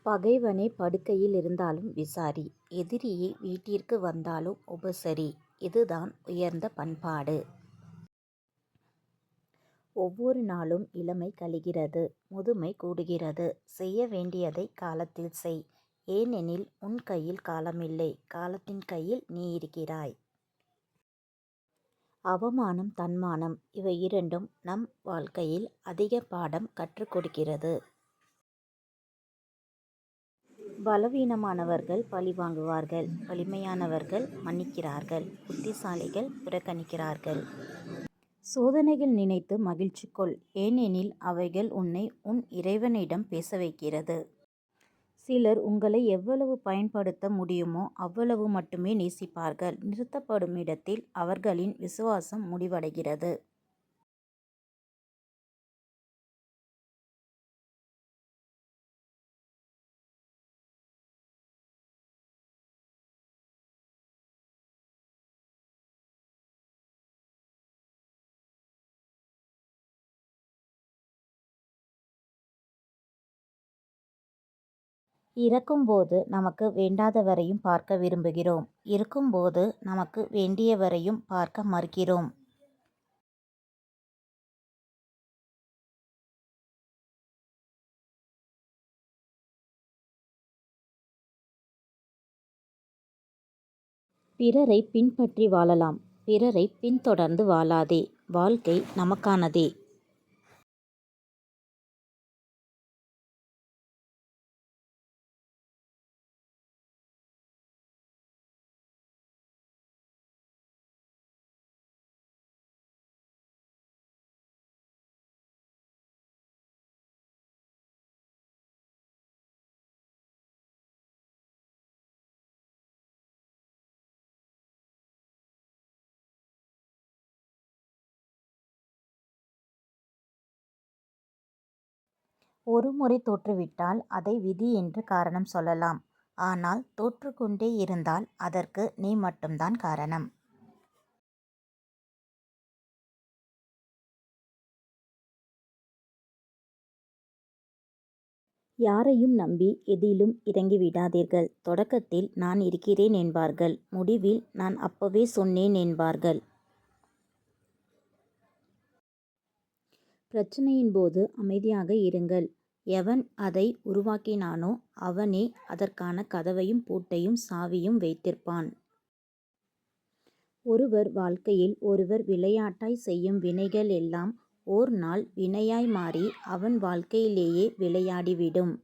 பகைவனே படுக்கையில் இருந்தாலும் விசாரி, எதிரியே வீட்டிற்கு வந்தாலும் உபசரி. இதுதான் உயர்ந்த பண்பாடு. ஒவ்வொரு நாளும் இளமை கழிகிறது, முதுமை கூடுகிறது. செய்ய வேண்டியதை காலத்தில் செய். ஏனெனில் உன் கையில் காலமில்லை, காலத்தின் கையில் நீ இருக்கிறாய். அவமானம், தன்மானம் இவை இரண்டும் நம் வாழ்க்கையில் அதிக பாடம் கற்றுக் கொடுக்கிறது. பலவீனமானவர்கள் பழி வாங்குவார்கள், வலிமையானவர்கள் மன்னிக்கிறார்கள், புத்திசாலிகள் புறக்கணிக்கிறார்கள். சோதனைகள் நினைத்து மகிழ்ச்சி கொள், ஏனெனில் அவைகள் உன்னை உன் இறைவனிடம் பேச வைக்கிறது. சிலர் உங்களை எவ்வளவு பயன்படுத்த முடியுமோ அவ்வளவு மட்டுமே நேசிப்பார்கள். நிறுத்தப்படும் இடத்தில் அவர்களின் விசுவாசம் முடிவடைகிறது. இறக்கும்போது நமக்கு வேண்டாதவரையும் பார்க்க விரும்புகிறோம், இருக்கும்போது நமக்கு வேண்டியவரையும் பார்க்க மறுக்கிறோம். பிறரை பின்பற்றி வாழலாம், பிறரை பின்தொடர்ந்து வாழாதே. வாழ்க்கை நமக்கானதே. ஒரு முறை தோற்றுவிட்டால் அதை விதி என்று காரணம் சொல்லலாம். ஆனால் தோற்றுக்கொண்டே இருந்தால் அதற்கு நீ மட்டும்தான் காரணம். யாரையும் நம்பி எதிலும் இறங்கிவிடாதீர்கள். தொடக்கத்தில் நான் இருக்கிறேன் என்பார்கள், முடிவில் நான் அப்பவே சொன்னேன் என்பார்கள். பிரச்சனையின் போது அமைதியாக இருங்கள். எவன் அதை உருவாக்கினானோ அவனே அதற்கான கதவையும் பூட்டையும் சாவியும் வைத்திருப்பான். ஒருவர் வாழ்க்கையில் ஒருவர் விளையாட்டாய் செய்யும் வினைகள் எல்லாம் ஓர் நாள் வினையாய் மாறி அவன் வாழ்க்கையிலேயே விளையாடிவிடும்.